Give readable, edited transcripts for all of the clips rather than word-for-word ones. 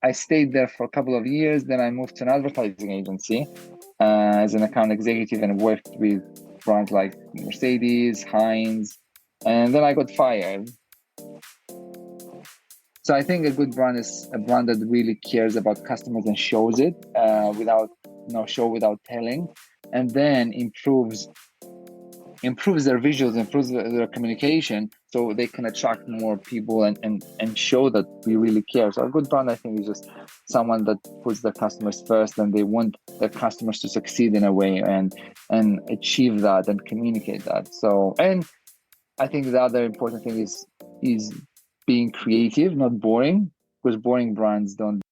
I stayed there for a couple of years. Then I moved to an advertising agency as an account executive and worked with brands like Mercedes, Heinz, and then I got fired. So I think a good brand is a brand that really cares about customers and shows it show without telling, and then improves their visuals, improves their communication, so they can attract more people and show that we really care. So a good brand, I think, is just someone that puts their customers first, and they want their customers to succeed in a way and achieve that and communicate that. So, and I think the other important thing is being creative, not boring, because boring brands don't.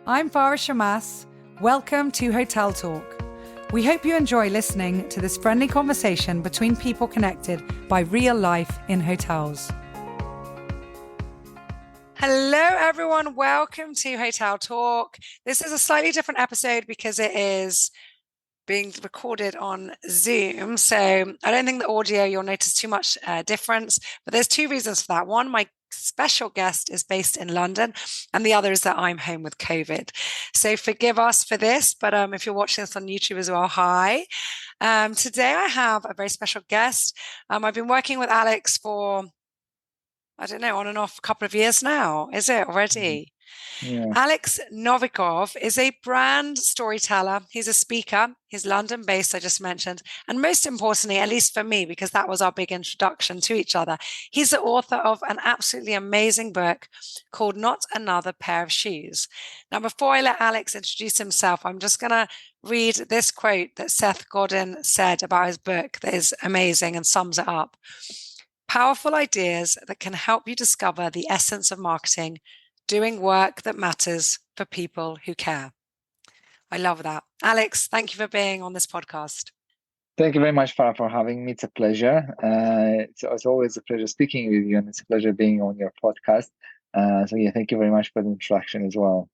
I'm Farah Shammas. Welcome to Hotel Talk. We hope you enjoy listening to this friendly conversation between people connected by real life in hotels. Hello, everyone. Welcome to Hotel Talk. This is a slightly different episode because it is being recorded on Zoom. So I don't think the audio, you'll notice too much difference, but there's two reasons for that. One, my special guest is based in London, and the other is that I'm home with COVID. So forgive us for this, but if you're watching this on YouTube as well, hi. Today I have a very special guest. I've been working with Alex for, I don't know, on and off a couple of years now. Is it already? Yeah. Alex Novicov is a brand storyteller. He's a speaker. He's London-based, I just mentioned. And most importantly, at least for me, because that was our big introduction to each other, he's the author of an absolutely amazing book called Not Another Pair of Shoes. Now, before I let Alex introduce himself, I'm just going to read this quote that Seth Godin said about his book that is amazing and sums it up. Powerful ideas that can help you discover the essence of marketing, doing work that matters for people who care. I love that. Alex, thank you for being on this podcast. Thank you very much, Farah, for having me. It's a pleasure. It's always a pleasure speaking with you, and it's a pleasure being on your podcast. Thank you very much for the introduction as well.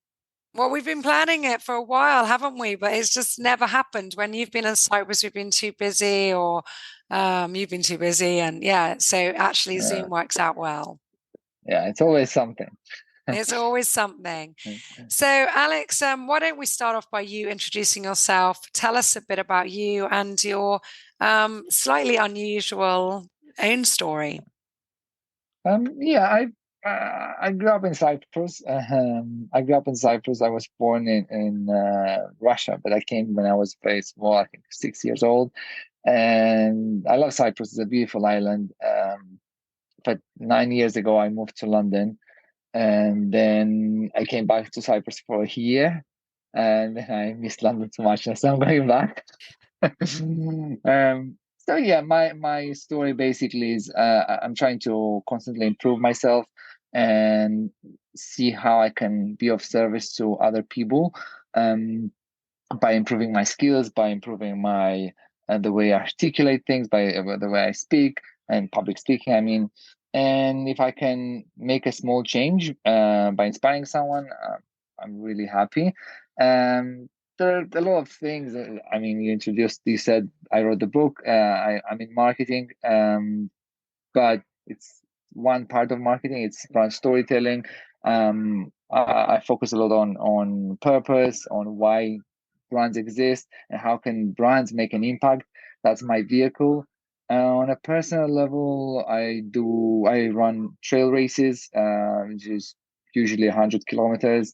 Well, we've been planning it for a while, haven't we? But it's just never happened. When you've been in Cyprus, we've been too busy, or you've been too busy. And so actually Zoom works out well. Yeah, it's always something. It's always something. So, Alex, why don't we start off by you introducing yourself? Tell us a bit about you and your slightly unusual own story. I grew up in Cyprus. I was born in Russia, but I came when I was very small, I think 6 years old. And I love Cyprus. It's a beautiful island. But 9 years ago, I moved to London. And then I came back to Cyprus for a year, and then I missed London too much, so I'm going back. My story basically is I'm trying to constantly improve myself and see how I can be of service to other people by improving my skills, by improving my the way I articulate things, by the way I speak and public speaking. I mean. And if I can make a small change by inspiring someone, I'm really happy. There are a lot of things. You said I wrote the book. I'm in marketing, but it's one part of marketing. It's brand storytelling. I focus a lot on purpose, on why brands exist, and how can brands make an impact. That's my vehicle. On a personal level, I run trail races, which is usually 100 kilometers.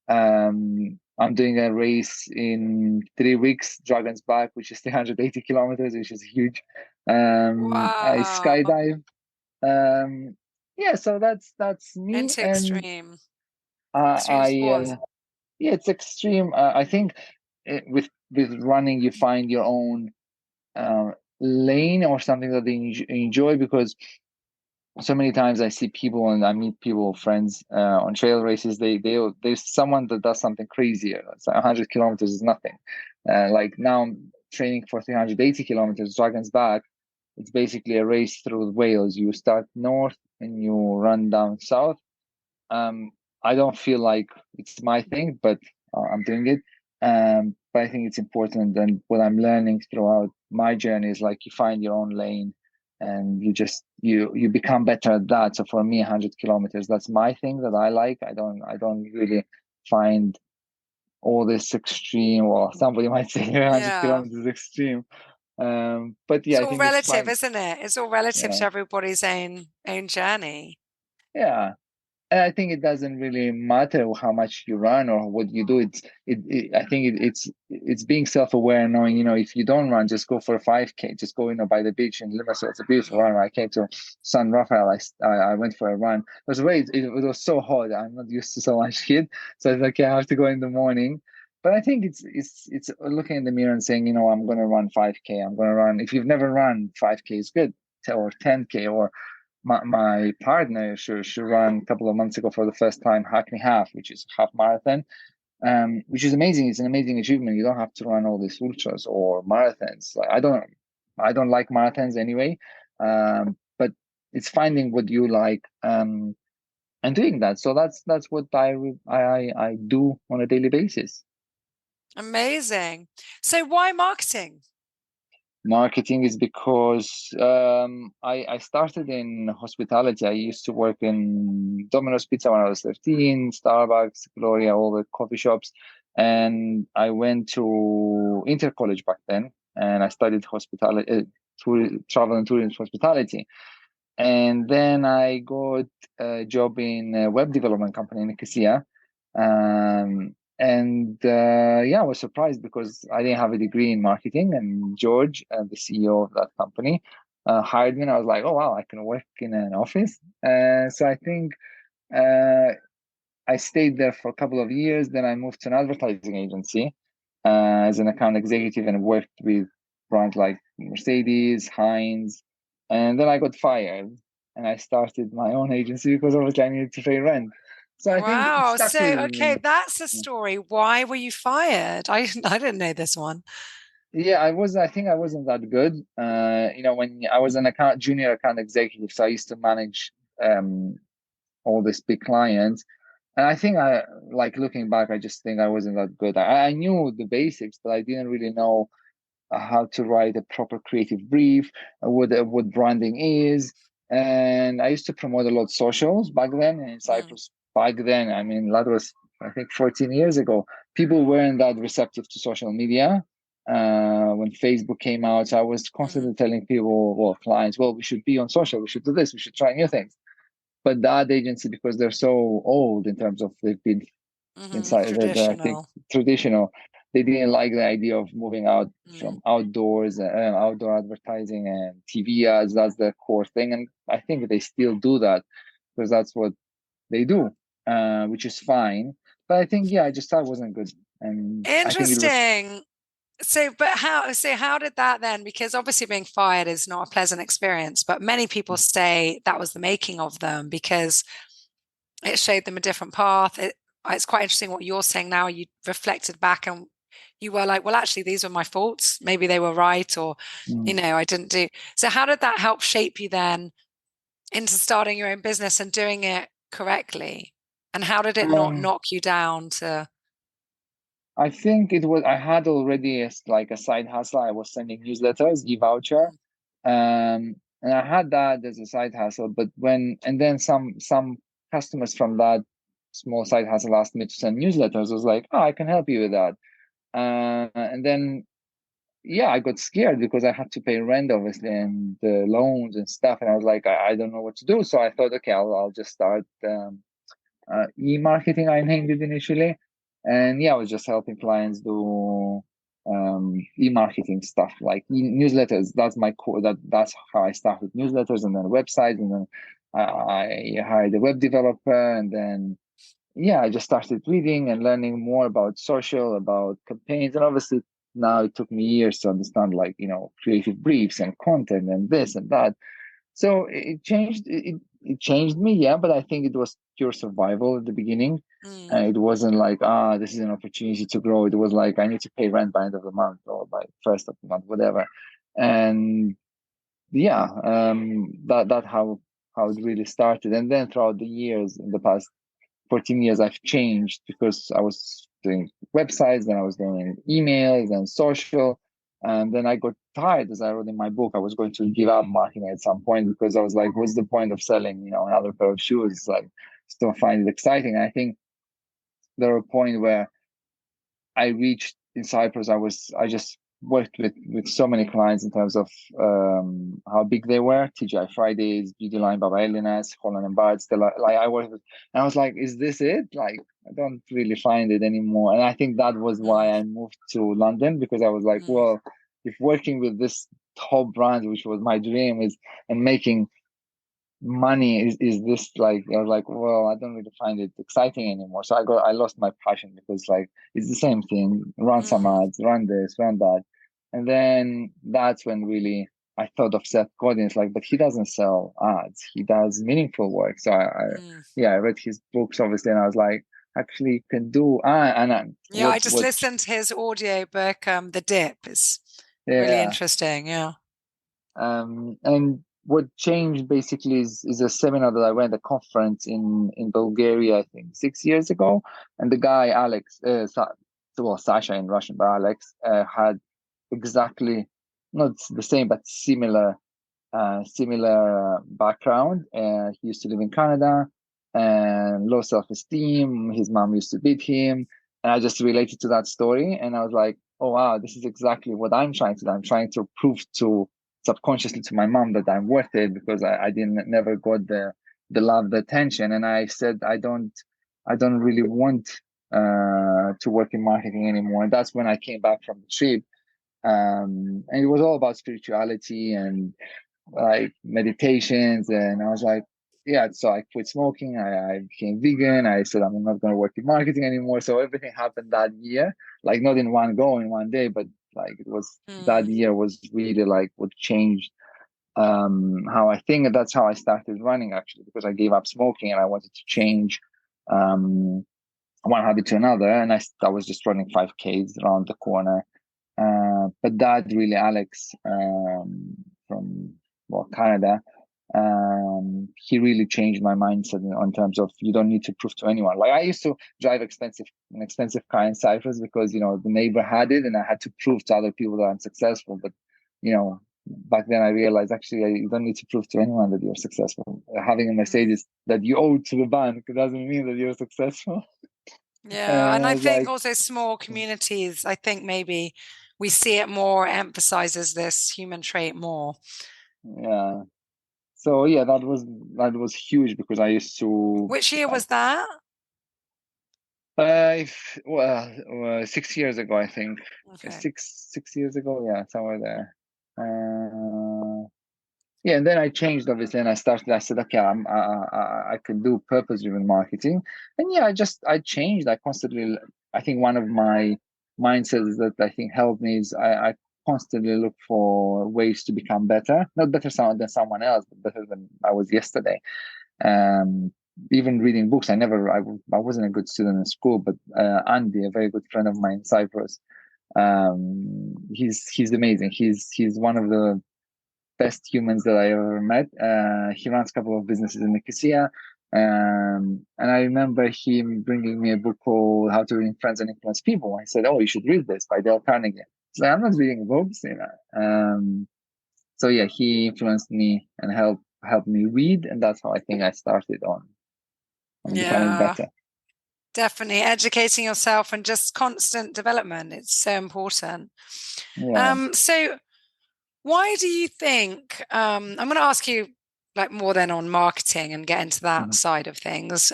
I'm doing a race in 3 weeks, Dragon's Back, which is 380 kilometers, which is huge. Wow. I skydive. So that's me. It's extreme. It's extreme. I think with running, you find your own lane or something that they enjoy, because so many times I see people and I meet people, friends on trail races. There's someone that does something crazier. It's like 100 kilometers is nothing. Like now I'm training for 380 kilometers, Dragon's Back. It's basically a race through Wales. You start north and you run down south. I don't feel like it's my thing, but I'm doing it. But I think it's important, and what I'm learning throughout my journey is like you find your own lane and you become better at that. So for me, 100 kilometers, that's my thing that I like. I don't really find all this extreme. Well, somebody might say 100 Yeah. kilometers is extreme. But It's yeah, I all think it's relative, fine. isn't it? It's all relative Yeah, to everybody's own journey. yeah. And I think it doesn't really matter how much you run or what you do. I think it's being self-aware, knowing, if you don't run, just go for a 5K, just go, by the beach in Limassol. It's a beautiful run. I came to San Rafael. I went for a run. It was so hot. I'm not used to so much heat. So it's like, I have to go in the morning. But I think it's looking in the mirror and saying, I'm going to run 5K. I'm going to run. If you've never run 5K, it's good, or 10K, or my partner, she ran a couple of months ago for the first time Hackney Half, which is half marathon, which is amazing. It's an amazing achievement. You don't have to run all these ultras or marathons. Like, I don't like marathons anyway, but it's finding what you like, and doing that. So that's what I do on a daily basis. Amazing. So why marketing? Marketing is because I started in hospitality. I used to work in Domino's Pizza when I was 13, Starbucks, Gloria, all the coffee shops. And I went to Intercollege back then, and I studied hospitality, travel and tourism hospitality. And then I got a job in a web development company in Nicosia. I was surprised because I didn't have a degree in marketing, and George, the CEO of that company, hired me, and I was like, oh wow, I can work in an office. So I think I stayed there for a couple of years. Then I moved to an advertising agency as an account executive, and worked with brands like Mercedes, Heinz. And then I got fired, and I started my own agency because obviously I needed to pay rent. So I think it Wow. stuck with So, okay, me. that's a story. Why were you fired? I didn't know this one. Yeah, I think I wasn't that good. When I was an junior account executive, so I used to manage um, all these big clients. And I think like looking back, I just think I wasn't that good. I knew the basics, but I didn't really know how to write a proper creative brief, what branding is. And I used to promote a lot of socials back then in Mm, Cyprus. Back then, I mean, that was, I think, 14 years ago. People weren't that receptive to social media when Facebook came out. So I was mhm, constantly telling people, well, clients, well, we should be on social, we should do this, we should try new things. But the ad agency, because they're so old in terms of they've been inside I think traditional. traditional, they didn't like the idea of moving out Mm. from outdoor advertising and TV ads. That's the core thing, and I think they still do that because that's what they do, which is fine. But I think, yeah, I just thought it wasn't good, and I think it was. Interesting. So how did that then? Because obviously being fired is not a pleasant experience, but many people say that was the making of them because it showed them a different path. It's quite interesting what you're saying now. You reflected back and you were like, well, actually, these were my faults. Maybe they were right, or, Mm. I didn't do. So how did that help shape you then into starting your own business and doing it correctly? And how did it not Um, knock you down to, I think it was. I had already like a side hustle. I was sending newsletters, e-voucher, and I had that as a side hustle. But and then some customers from that small side hustle asked me to send newsletters. I was like, oh, I can help you with that. And then, yeah, I got scared because I had to pay rent, obviously, and the loans and stuff. And I was like, I don't know what to do. So I thought, okay, I'll just start e-marketing. I named it initially, and yeah, I was just helping clients do e-marketing stuff like newsletters. That's my core. That's how I started newsletters, and then websites, and then I hired a web developer, and then, yeah, I just started reading and learning more about social, about campaigns, and obviously now it took me years to understand, like, creative briefs and content and this and that. So it changed. It changed me, yeah. But I think it was pure survival at the beginning. mm, It wasn't like, this is an opportunity to grow. It was like, I need to pay rent by end of the month or by first of the month, whatever. And yeah, that how it really started. And then throughout the years, in the past 14 years, I've changed because I was doing websites, then I was doing emails and social. And then I got tired, as I wrote in my book. I was going to give up marketing at some point because I was like, what's the point of selling, another pair of shoes? Like, still find it exciting. And I think there was a point where I reached in Cyprus. I just worked with so many clients in terms of how big they were. TGI Fridays, Beauty Line, Baba Elinas, Holland and Bards. Like I worked with, and I was like, is this it? Like, I don't really find it anymore. And I think that was why I moved to London, because I was like, well, if working with this top brand, which was my dream, and making money is this, like, I was like, well, I don't really find it exciting anymore. So I lost my passion, because like it's the same thing, run some ads, run this, run that. And then that's when really I thought of Seth Godin. It's like, but he doesn't sell ads, he does meaningful work. So I read his books, obviously, and I was like, actually you can do I just listened to his audio book, The Dip. Is really interesting. And what changed basically is a seminar that I went, a conference in Bulgaria, I think 6 years ago. And the guy, Alex, Sasha in Russian, but Alex had exactly, not the same, but similar background. He used to live in Canada, and low self-esteem. His mom used to beat him. And I just related to that story. And I was like, oh, wow, this is exactly what I'm trying to do. I'm trying to prove subconsciously to my mom that I'm worth it, because I never got the love, the attention. And I said, I don't really want to work in marketing anymore. And that's when I came back from the trip. And it was all about spirituality and like meditations. And I was like, yeah, so I quit smoking. I became vegan. I said, I'm not going to work in marketing anymore. So everything happened that year, like not in one go, in one day, but like it was, that year was really like what changed how I think. And that's how I started running, actually, because I gave up smoking and I wanted to change one habit to another. And I was just running 5Ks around the corner. But that really, Alex from Canada, he really changed my mindset in terms of, you don't need to prove to anyone. Like, I used to drive an expensive car in Cyprus because the neighbor had it, and I had to prove to other people that I'm successful. But back then I realized, actually, you don't need to prove to anyone that you're successful. Having a Mercedes that you owe to the bank doesn't mean that you're successful. And I think also small communities, I think maybe we see it more, emphasizes this human trait more. Yeah. So yeah, that was huge, because I used to. Which year was that? 6 years ago, I think. Okay. Six years ago, yeah, somewhere there. Yeah, and then I changed, obviously, and I said, okay, I can do purpose-driven marketing. And yeah, I changed. I constantly, I think one of my mindsets that I think helped me is I constantly look for ways to become better, not better than someone else, but better than I was yesterday. Even reading books, I wasn't a good student in school, but Andy, a very good friend of mine in Cyprus, he's amazing. He's one of the best humans that I ever met. He runs a couple of businesses in Nicosia. And I remember him bringing me a book called How to Win Friends and Influence People. I said, oh, you should read this by Dale Carnegie. So I'm not reading books, So yeah, he influenced me and helped me read. And that's how I think I started on becoming better. Definitely educating yourself and just constant development. It's so important. So why do you think, I'm going to ask you like more than on marketing and get into that side of things.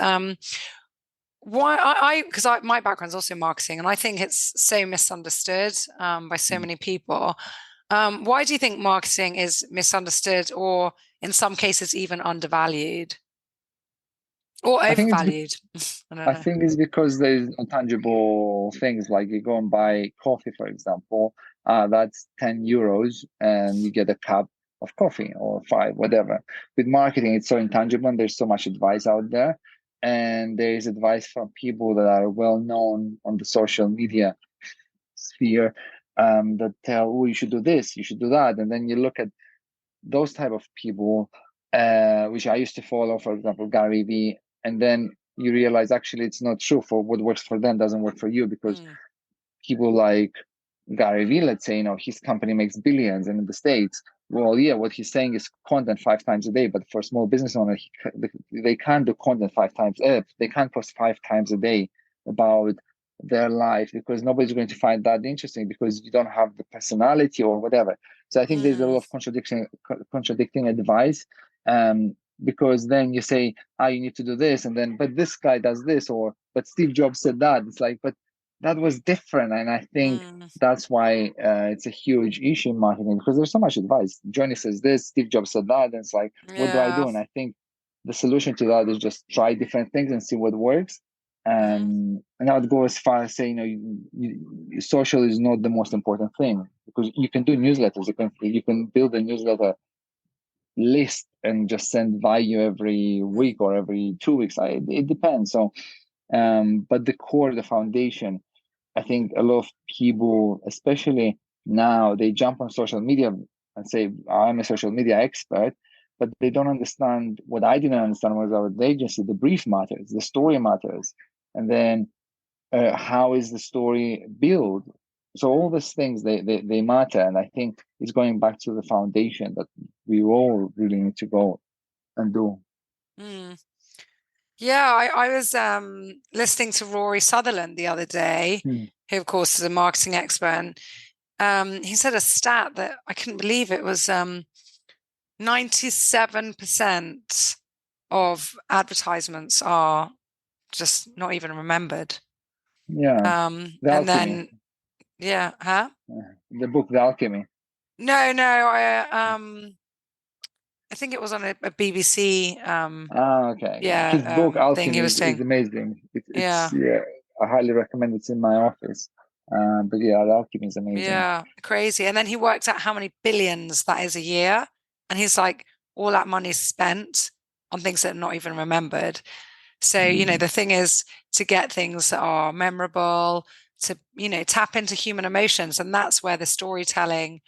Why because my background is also marketing, and I think it's so misunderstood by so many people. Why do you think marketing is misunderstood, or in some cases even undervalued or overvalued? I think it's because there's intangible things, like you go and buy coffee, for example. That's 10 euros and you get a cup of coffee, or 5, whatever. With marketing, it's so intangible, and there's so much advice out there. And there is advice from people that are well known on the social media sphere that tell, oh, you should do this, you should do that. And then you look at those type of people, which I used to follow, for example, Gary Vee, and then you realize actually it's not true. For what works for them doesn't work for you, because people like Gary Vee, let's say, his company makes billions in the States. Well, yeah, what he's saying is content 5 times a day, but for a small business owner, they can't do content 5 times. They can't post 5 times a day about their life because nobody's going to find that interesting because you don't have the personality or whatever. So I think there's a lot of contradicting advice. Because then you say, you need to do this, and then, but this guy does this, or but Steve Jobs said that. It's like, but that was different, and I think that's why it's a huge issue in marketing because there's so much advice. Johnny says this, Steve Jobs said that, and it's like, what do I do? And I think the solution to that is just try different things and see what works. And I would go as far as saying, social is not the most important thing because you can do newsletters. You can build a newsletter list and just send value every week or every 2 weeks. It depends. So, but the core, the foundation, I think a lot of people, especially now, they jump on social media and say, I'm a social media expert, but they don't understand what I didn't understand was our agency. The brief matters, the story matters. And then how is the story built? So all these things, they matter. And I think it's going back to the foundation that we all really need to go and do. Yeah, I was listening to Rory Sutherland the other day, who of course is a marketing expert. And he said a stat that I couldn't believe. It was 97% of advertisements are just not even remembered. Yeah. The and then the book The Alchemy. No, I think it was on a BBC. Okay. Yeah, his book Alchemy is amazing. It's I highly recommend it. It's in my office. But yeah, The Alchemy is amazing. Yeah, crazy. And then he worked out how many billions that is a year, and he's like, all that money's spent on things that are not even remembered. So the thing is to get things that are memorable, to tap into human emotions, and that's where the storytelling.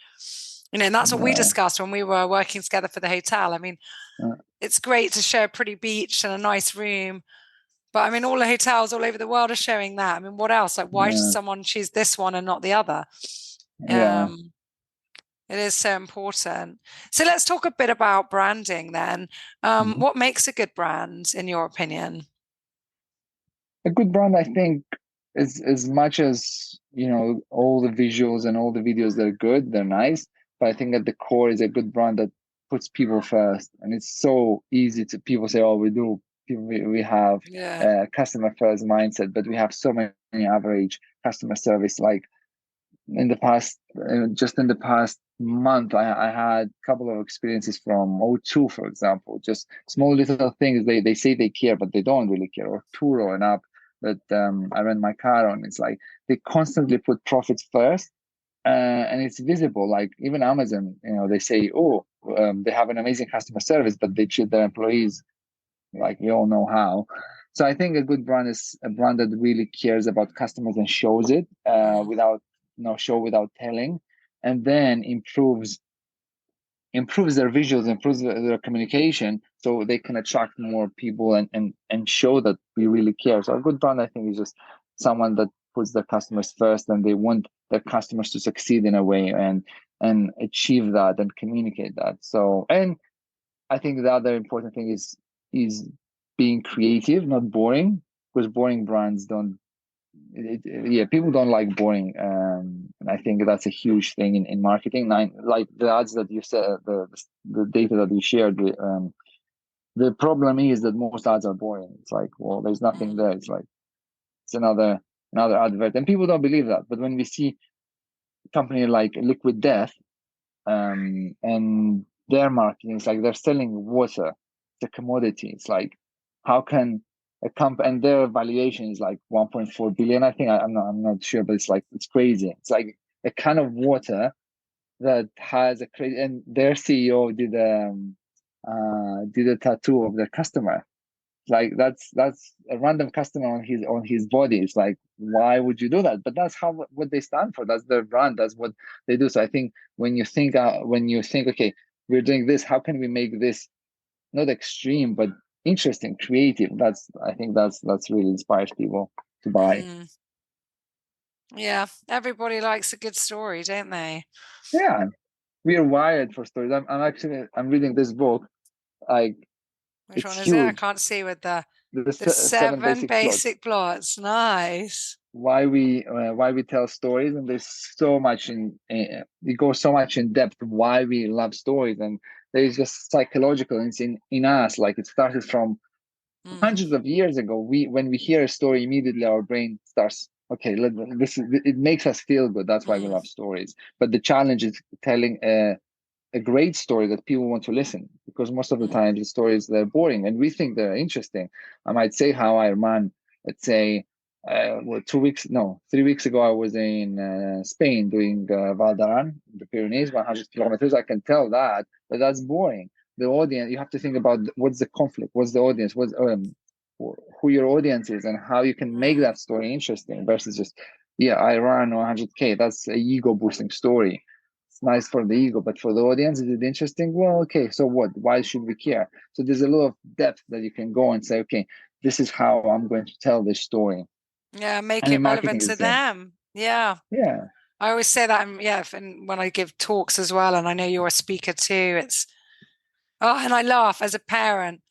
And that's what we discussed when we were working together for the hotel. I mean, it's great to show a pretty beach and a nice room, but I mean, all the hotels all over the world are showing that. I mean, what else? Like, why should someone choose this one and not the other? It is so important. So let's talk a bit about branding then. What makes a good brand, in your opinion? A good brand, I think, is as much as all the visuals and all the videos that are good, they're nice. But I think at the core is a good brand that puts people first. And it's so easy to people say, "Oh, we have customer first mindset," but we have so many average customer service. Like just in the past month, I had a couple of experiences from O2, for example, just small little things. They say they care, but they don't really care. Or Turo, an app that I rent my car on. It's like they constantly put profits first, and it's visible. Like even Amazon, they say, they have an amazing customer service, but they treat their employees like we all know how. So I think a good brand is a brand that really cares about customers and shows it without telling, and then improves their visuals, improves their communication, so they can attract more people and show that we really care. So a good brand, I think, is just someone that puts their customers first, and they want their customers to succeed in a way and achieve that and communicate that. So, and I think the other important thing is being creative, not boring, because boring brands don't. People don't like boring, and I think that's a huge thing in marketing. Like the ads that you said, the data that you shared. The problem is that most ads are boring. It's like, well, there's nothing there. It's like it's another advert, and people don't believe that. But when we see a company like Liquid Death, and their marketing, it's like they're selling water. It's a commodity. It's like, how can a company, and their valuation is like 1.4 billion. I think I'm not sure, but it's crazy. It's like a can of water that has a crazy, and their CEO did a tattoo of their customer. Like that's a random customer on his body. It's like, why would you do that? But that's what they stand for. That's their brand. That's what they do. So I think when you think okay, we're doing this, how can we make this not extreme but interesting, creative? I think that's really inspires people to buy. Yeah, everybody likes a good story, don't they? Yeah, we are wired for stories. I'm reading this book. Like, Which it's one is it? I huge. can't see with The the seven seven basic plots. basic plots. Nice. Why we tell stories, and there's so much it goes so much in depth why we love stories, and there is just psychological. It's in us. Like, it started from Mm, hundreds of years ago. When we hear a story, immediately our brain starts, okay, it makes us feel good. That's why we mm, love stories. But the challenge is telling a great story that people want to listen, because most of the mm, time the stories, they're boring and we think they're interesting. I might say how I ran, let's say, well, 2 weeks, no, 3 weeks ago, I was in Spain doing Val d'Aran, the Pyrenees, 100 kilometers. I can tell that, but that's boring. The audience, you have to think about what's the conflict, what's the audience, who your audience is, and how you can make mm. that story interesting versus just, yeah, I ran 100K. That's a ego boosting story. It's nice for the ego, but for the audience, is it interesting? Well, okay, so what? Why should we care? So there's a lot of depth that you can go and say, okay, this is how I'm going to tell this story. Yeah, make And in it marketing relevant is to the same. them. Yeah. Yeah. I always say that, yeah, and when I give talks as well, and I know you're a speaker too, it's, oh, and I laugh as a parent.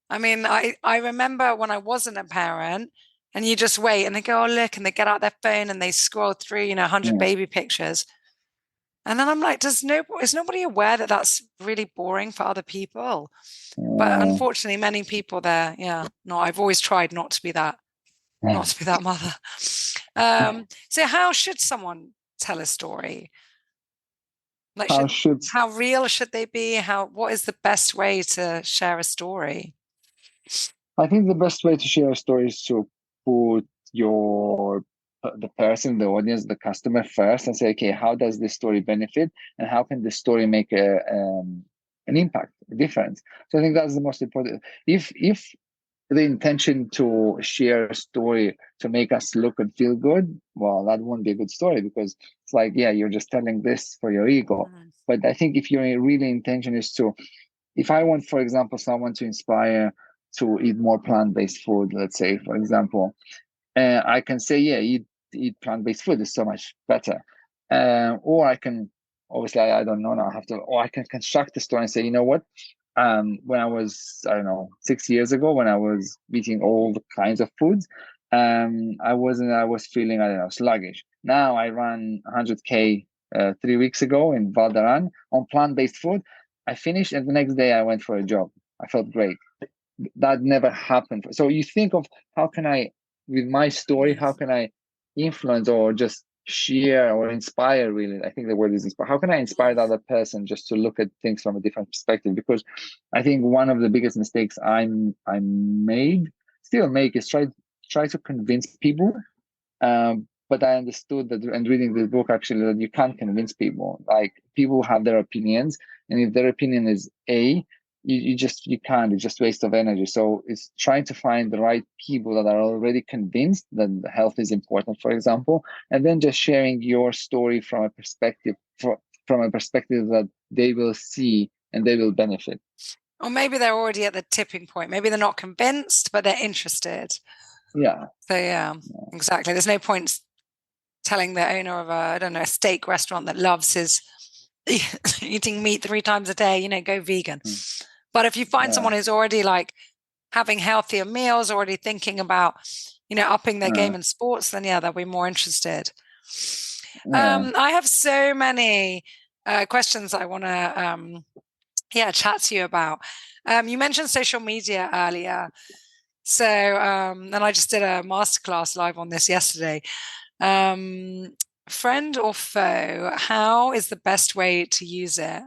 I mean, I remember when I wasn't a parent and you just wait and they go, oh, look, and they get out their phone and they scroll through, 100 Yeah. baby pictures. And then I'm like, is nobody aware that that's really boring for other people? But Uh, unfortunately, many people there, yeah, no, I've always tried not to be that mother. So how should someone tell a story? Like, how should how real should they be? What is the best way to share a story? I think the best way to share a story is to put the person, the audience, the customer first, and say, okay, how does this story benefit, and how can this story make an impact, a difference? So I think that's the most important. If the intention to share a story to make us look and feel good, well, that won't be a good story, because it's like, yeah, you're just telling this for your ego. Mm, But I think if your really intention is to, if I want, for example, someone to inspire to eat more plant-based food, let's say, for example, I can say, yeah, eat plant-based food is so much better. Or I can, obviously, I don't know now, I have to, or I can construct the story and say, you know what? When I was, I don't know, 6 years ago, when I was eating all the kinds of foods, I was feeling, I don't know, sluggish. Now I ran 100K 3 weeks ago in Val d'Aran on plant-based food. I finished, and the next day I went for a job. I felt great. That never happened. So you think of, how can I, with my story, mm, how can I influence or just share or inspire, really? I think the word is inspire. How can I inspire mm. the other person just to look at things from a different perspective? Because I think one of the biggest mistakes I made, still make, is try to convince people. But I understood that, and reading this book, actually, that you can't convince people. Like, people have their opinions, and if their opinion is A, you can't. It's just waste of energy. So it's trying to find the right people that are already convinced that health is important, for example, and then just sharing your story from a perspective that they will see and they will benefit. Or maybe they're already at the tipping point. Maybe they're not convinced, but they're interested. Yeah. So yeah, exactly. There's no point telling the owner of I don't know, a steak restaurant that loves his eating meat 3 times a day, go vegan. Mm. But if you find Yeah. someone who's already like having healthier meals, already thinking about, upping their game Uh, in sports, then yeah, they'll be more interested. yeah. I have so many questions I want to chat to you about. You mentioned social media earlier. So, and I just did a masterclass live on this yesterday. Um, Friend or foe, how is the best way to use it?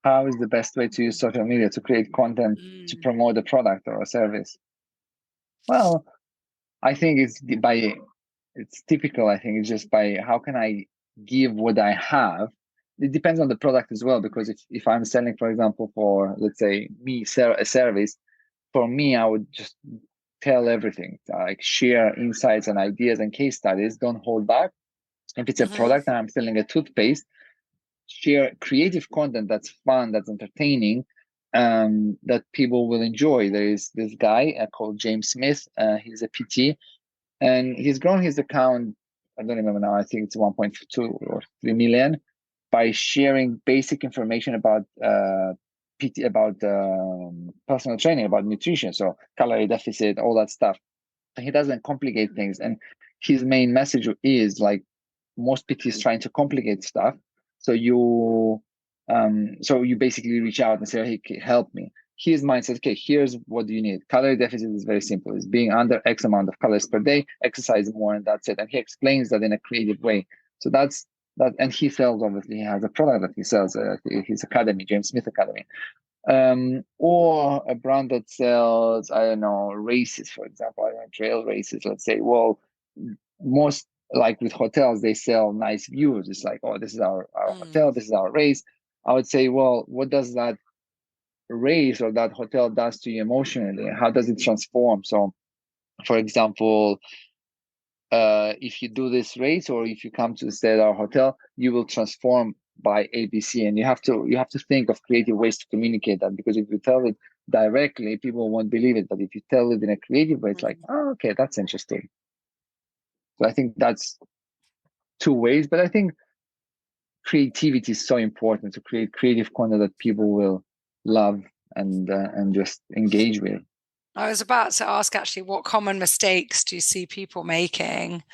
How is the best way to use social media to create content to Mm, promote a product or a service? Well, I think it's typical. I think it's just by, how can I give what I have? It depends on the product as well, because if I'm selling, for example, for, let's say, a service, for me, I would just tell everything, like share insights and ideas and case studies, don't hold back. If it's a hmm product and I'm selling a toothpaste, share creative content that's fun, that's entertaining, that people will enjoy. There is this guy called James Smith. He's a PT. And he's grown his account, I don't remember now, I think it's 1.2 or 3 million, by sharing basic information about PT, about personal training, about nutrition, so calorie deficit, all that stuff. He doesn't complicate things. And his main message is like, most PTs trying to complicate stuff. So you basically reach out and say, hey, help me. His mind says, okay, here's what you need. Calorie deficit is very simple. It's being under X amount of calories per day, exercise more, and that's it. And he explains that in a creative way. So that's that. And he sells, obviously, he has a product that he sells, his academy, James Smith Academy. Or a brand that sells, I don't know, races, for example, I don't know, trail races, let's say. Well, most, like with hotels, they sell nice views. It's like, oh, this is our hotel, this is our race. I would say, well, what does that race or that hotel does to you emotionally? How does it transform? So, for example, if you do this race, or if you come to stay at our hotel, you will transform by ABC. And you have to think of creative ways to communicate that, because if you tell it directly, people won't believe it. But if you tell it in a creative way, it's like, oh, okay, that's interesting. So I think that's two ways. But I think creativity is so important, to create creative content that people will love and just engage with. I was about to ask, actually, what common mistakes do you see people making,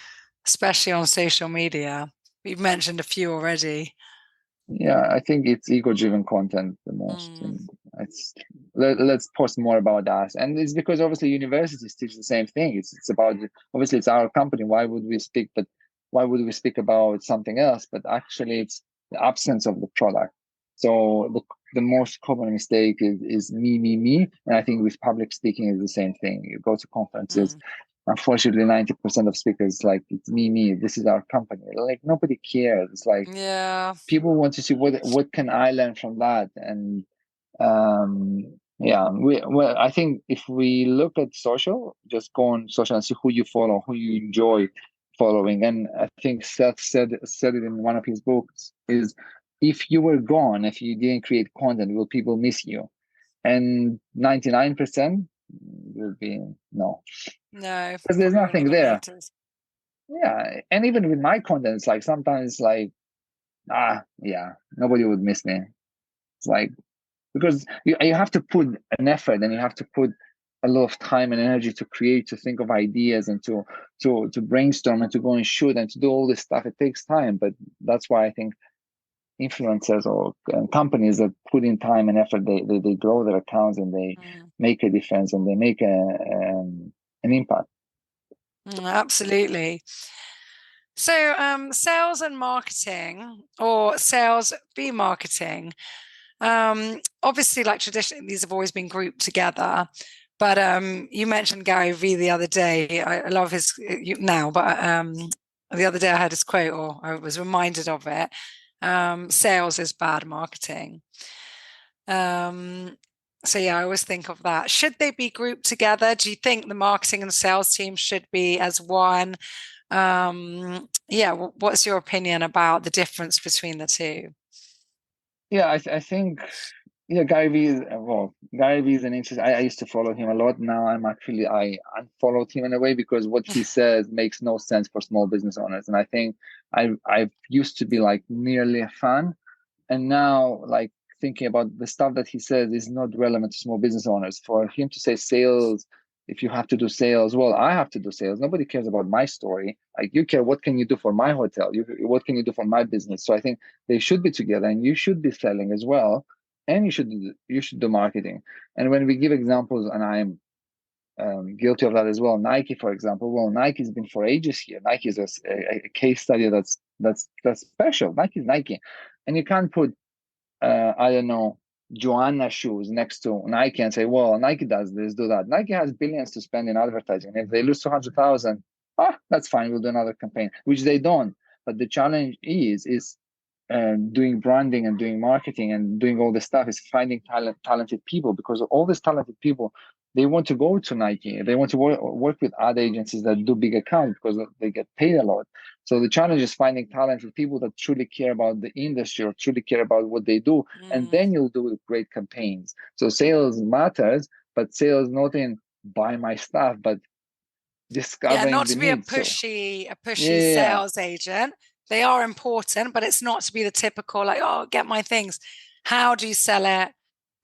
especially on social media? We've mentioned a few already. Yeah, I think it's ego-driven content the most. And let's post more about us. And it's because obviously universities teach the same thing. It's about, obviously it's our company. Why would we speak about something else? But actually, it's the absence of the product. So the most common mistake is me. And I think with public speaking is the same thing. You go to conferences. Unfortunately, 90% of speakers, like, it's me. This is our company. Like, nobody cares. It's like, Yeah. people want to see what can I learn from that. And I think if we look at social, just go on social and see who you follow, who you enjoy following. And I think Seth said it in one of his books, is, if you were gone, if you didn't create content, will people miss you? And 99% will be no, because there's nothing there. Yeah. And even with my content, it's like, sometimes like, nobody would miss me. It's like, because you have to put an effort, and you have to put a lot of time and energy to create, to think of ideas, and to brainstorm, and to go and shoot, and to do all this stuff. It takes time. But that's why I think influencers or companies that put in time and effort, they grow their accounts, and they make a difference, and they make an impact. Absolutely. So sales and marketing, or sales be marketing, obviously, like, traditionally, these have always been grouped together. But you mentioned Gary Vee the other day. I love his now, but the other day I heard his quote, or I was reminded of it. Sales is bad marketing. So yeah, I always think of that. Should they be grouped together? Do you think the marketing and the sales team should be as one? What's your opinion about the difference between the two? Yeah, I think, Gary Vee is an interesting. I used to follow him a lot. Now I unfollowed him in a way, because what he says makes no sense for small business owners. And I think I used to be like merely a fan, and now, like, thinking about the stuff that he says is not relevant to small business owners. For him to say sales, if you have to do sales, well, I have to do sales. Nobody cares about my story. Like, you care, what can you do for my hotel? What can you do for my business? So I think they should be together, and you should be selling as well, and you should do marketing. And when we give examples, and I'm guilty of that as well. Nike, for example. Well, Nike's been for ages here. Nike is a case study that's special. Nike's Nike, and you can't put I don't know, Joanna shoes next to Nike and say, well, Nike does this, do that. Nike has billions to spend in advertising. If they lose 200,000, that's fine. We'll do another campaign, which they don't. But the challenge is doing branding and doing marketing and doing all this stuff, is finding talented people, because all these talented people, they want to go to Nike. They want to work with ad agencies that do big accounts, because they get paid a lot. So the challenge is finding talented people that truly care about the industry, or truly care about what they do. And then you'll do great campaigns. So sales matters, but sales not in buy my stuff, but discovering not the to be a need. So pushy yeah, sales agent. They are important, but it's not to be the typical like, oh, get my things. How do you sell it?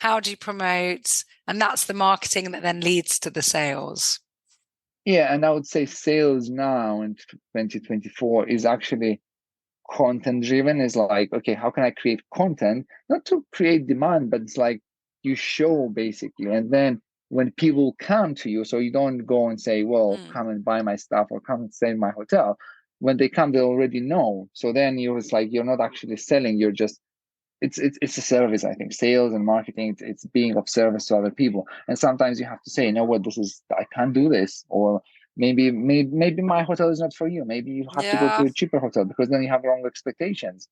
How do you promote? And that's the marketing that then leads to the sales. yeah, and I would say sales now in 2024 is actually content driven. Is like, okay, how can I create content not to create demand, but it's like you show basically, and then when people come to you, so you don't go and say, well, come and buy my stuff or come and stay in my hotel. When they come, they already know. So then you was like, you're not actually selling, you're just, it's a service. I think sales and marketing, it's being of service to other people. And sometimes you have to say, you know what, this is, I can't do this, or maybe my hotel is not for you. Maybe you have to go to Yeah. a cheaper hotel, because then you have wrong expectations.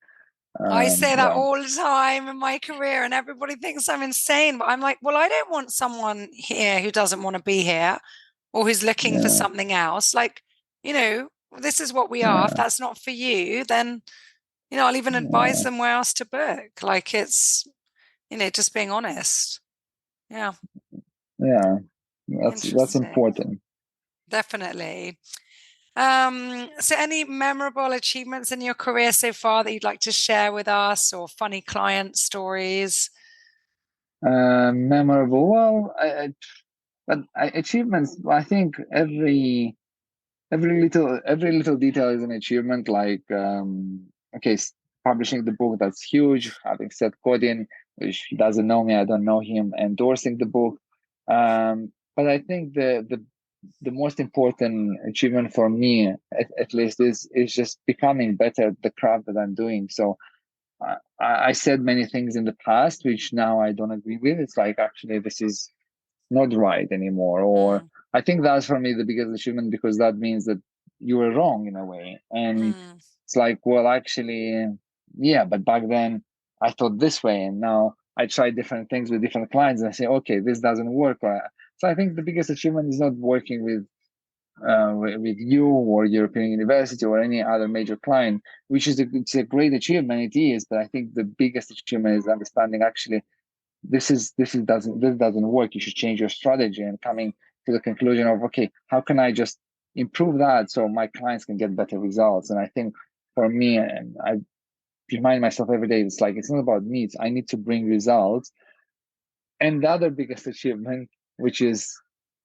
I say that Yeah, all the time in my career, and everybody thinks I'm insane. But I'm like, well, I don't want someone here who doesn't want to be here or who's looking for yeah, something else. Like, this is what we are. If yeah, that's not for you, then, I'll even advise yeah, them where else to book. Like, it's, just being honest. Yeah. yeah. That's Interesting. important. Definitely. So any memorable achievements in your career so far that you'd like to share with us, or funny client stories? Memorable. Well, achievements. I think every little detail is an achievement. Like, okay, publishing the book, that's huge. Having Seth Godin, which he doesn't know me, I don't know him, endorsing the book. But I think the most important achievement for me, at least, is just becoming better at the craft that I'm doing. So I said many things in the past which now I don't agree with. It's like, actually, this is not right anymore. Or Mm, I think that's for me the biggest achievement, because that means that you were wrong in a way. And mm, it's like, well, actually, yeah, but back then I thought this way, and now I try different things with different clients, and I say, okay, this doesn't work. So I think the biggest achievement is not working with you or European University or any other major client, which is it's a great achievement. It is, but I think the biggest achievement is understanding, actually, this doesn't work. You should change your strategy, and coming to the conclusion of, okay, how can I just improve that so my clients can get better results? And I think for me, and I remind myself every day, it's like, it's not about me. I need to bring results. And the other biggest achievement, which is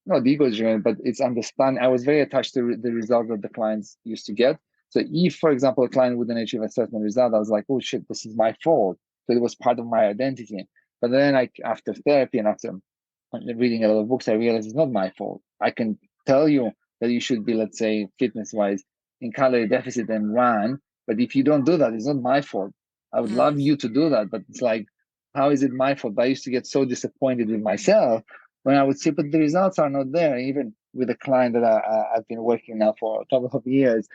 not ego driven, but it's understanding. I was very attached to the result that the clients used to get. So if, for example, a client wouldn't achieve a certain result, I was like, oh shit, this is my fault. So it was part of my identity. But then, after therapy and after reading a lot of books, I realized it's not my fault. I can tell you that you should be, let's say, fitness wise, in calorie deficit and run. But if you don't do that, it's not my fault. I would love mm, you to do that. But it's like, how is it my fault? I used to get so disappointed with myself when I would see, but the results are not there. Even with a client that I've been working now for a couple of years,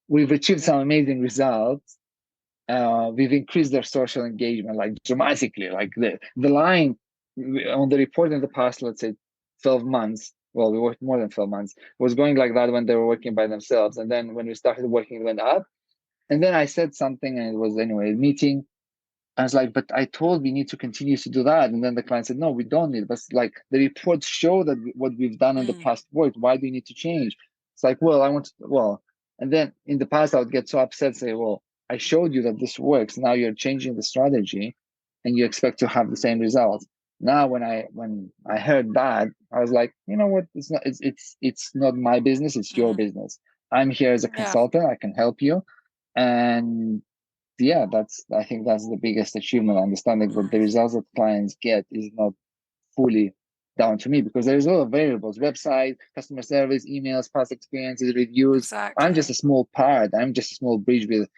we've achieved some amazing results. We've increased their social engagement like dramatically. Like the line on the report in the past, let's say 12 months. Well, we worked more than 12 months. Was going like that when they were working by themselves, and then when we started working, it went up. And then I said something, and it was, anyway, a meeting. I was like, but I told we need to continue to do that. And then the client said, no, we don't need it. But like, the reports show that what we've done in the mm, past worked. Why do you need to change? It's like, well, and then in the past, I would get so upset, say, well, I showed you that this works. Now you're changing the strategy and you expect to have the same results. Now, when I heard that, I was like, you know what? It's not my business. It's your mm. business. I'm here as a Yeah. consultant. I can help you. And yeah, I think that's the biggest achievement, understanding that the Mm, results that clients get is not fully down to me, because there's a lot of variables: website, customer service, emails, past experiences, reviews. I'm just exactly. a small part. I'm just a small bridge with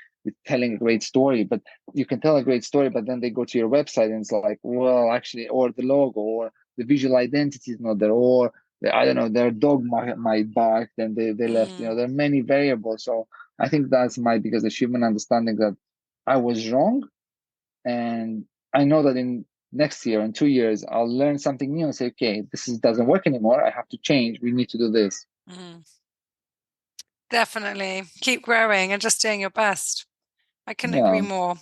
telling a great story. But you can tell a great story, but then they go to your website and it's like, well, actually, or the logo or the visual identity is not there, or I don't know, their dog might bark, then they left. Mm, There are many variables. So I think that's my biggest achievement, understanding that I was wrong. And I know that in next year, in 2 years, I'll learn something new and say, okay, doesn't work anymore. I have to change. We need to do this. mm. Definitely. Keep growing and just doing your best. I couldn't agree Yeah. more.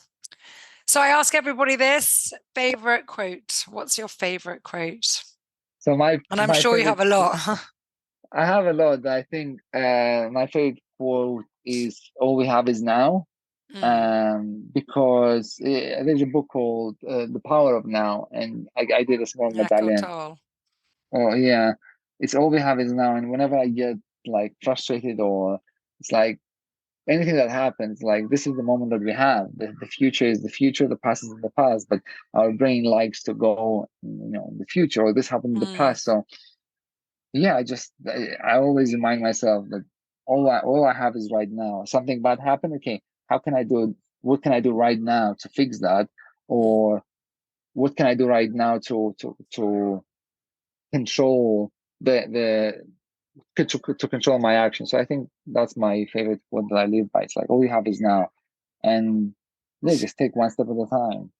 So I ask everybody this favorite quote. What's your favorite quote? So my And I'm my sure you favorite have a lot. I have a lot. I think my favorite quote is "All we have is now." Because there's a book called The Power of Now, and I did a small medallion. Oh yeah, it's all we have is now. And whenever I get like frustrated, or it's like anything that happens, like this is the moment that we have. The future is the future, the past is the past, but our brain likes to go, in the future, or this happened in the past. So yeah, I always remind myself that all I have is right now. Something bad happened. Okay, how can I do? What can I do right now to fix that? Or what can I do right now to control to control my actions? So I think that's my favorite quote that I live by. It's like all you have is now, and yeah, just take one step at a time.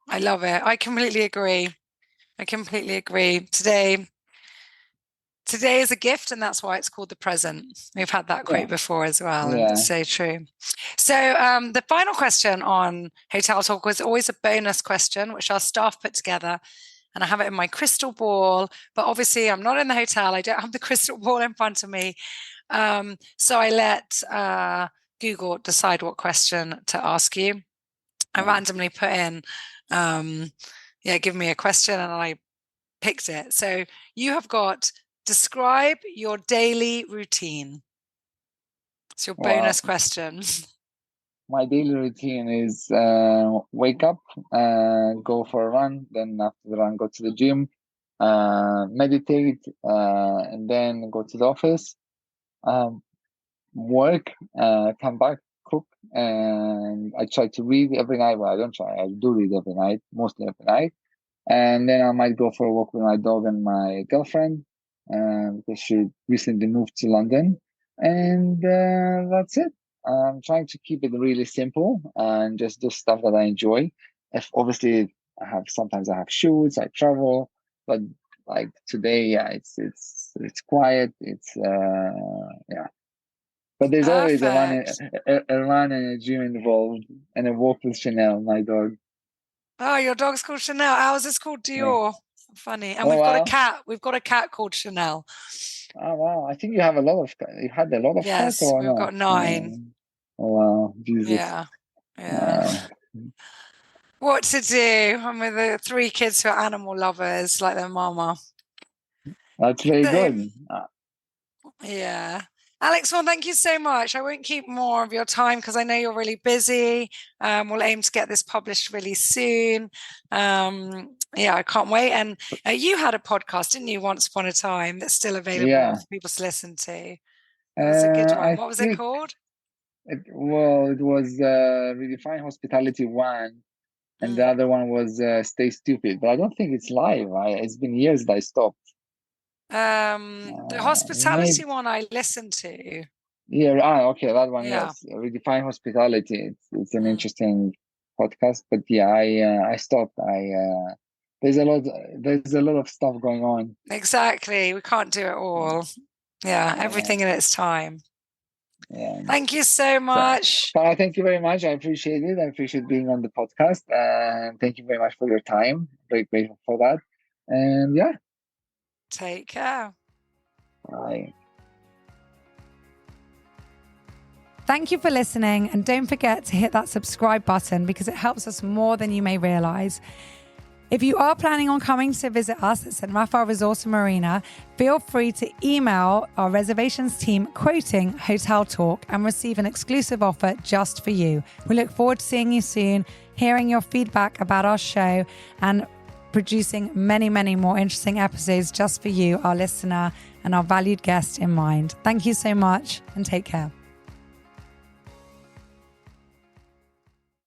I love it. I completely agree. Today is a gift, and that's why it's called the present. We've had that quote before as well, and it's so true. So the final question on Hotel Talk was always a bonus question, which our staff put together, and I have it in my crystal ball. But obviously, I'm not in the hotel. I don't have the crystal ball in front of me. So I let Google decide what question to ask you. I randomly put in, give me a question, and I picked it. So you have got, describe your daily routine. It's your bonus question. My daily routine is wake up, go for a run, then after the run, go to the gym, meditate, and then go to the office, work, come back, cook, and I try to read every night. Well, I don't try, I do read every night, mostly every night. And then I might go for a walk with my dog and my girlfriend, because she recently moved to London. And that's it. I'm trying to keep it really simple and just do stuff that I enjoy. If obviously sometimes I have shoots, I travel, but like today, yeah, it's quiet. It's yeah. But there's always a run and a gym involved, and a walk with Chanel, my dog. Oh, your dog's called Chanel. Ours is called Dior. Yeah. Funny. And we've got a cat. We've got a cat called Chanel. Oh wow! I think you had a lot of cats, or we've got 9. Oh wow, Jesus! Yeah. What to do? I'm with the 3 kids who are animal lovers, like their mama. That's very good. Yeah. Alex, well, thank you so much. I won't keep more of your time because I know you're really busy. We'll aim to get this published really soon. I can't wait. And you had a podcast, didn't you, once upon a time, that's still available for people to listen to? It was a good one. What was it called? It was Redefine Hospitality 1, and the other one was Stay Stupid. But I don't think it's live. It's been years that I stopped. The hospitality one I listened to. Yeah, okay, that one, yes. Redefine Hospitality. It's an interesting podcast, but yeah, I stopped. There's a lot of stuff going on. Exactly. We can't do it all. Yeah, everything in its time. Yeah. Thank you so much. Farah, thank you very much. I appreciate it. I appreciate being on the podcast. And thank you very much for your time. Very grateful for that. And yeah. Take care. Bye. Thank you for listening. And don't forget to hit that subscribe button because it helps us more than you may realize. If you are planning on coming to visit us at St. Raphael Resort and Marina, feel free to email our reservations team quoting Hotel Talk and receive an exclusive offer just for you. We look forward to seeing you soon, hearing your feedback about our show, and producing many, many more interesting episodes just for you, our listener, and our valued guest in mind. Thank you so much and take care.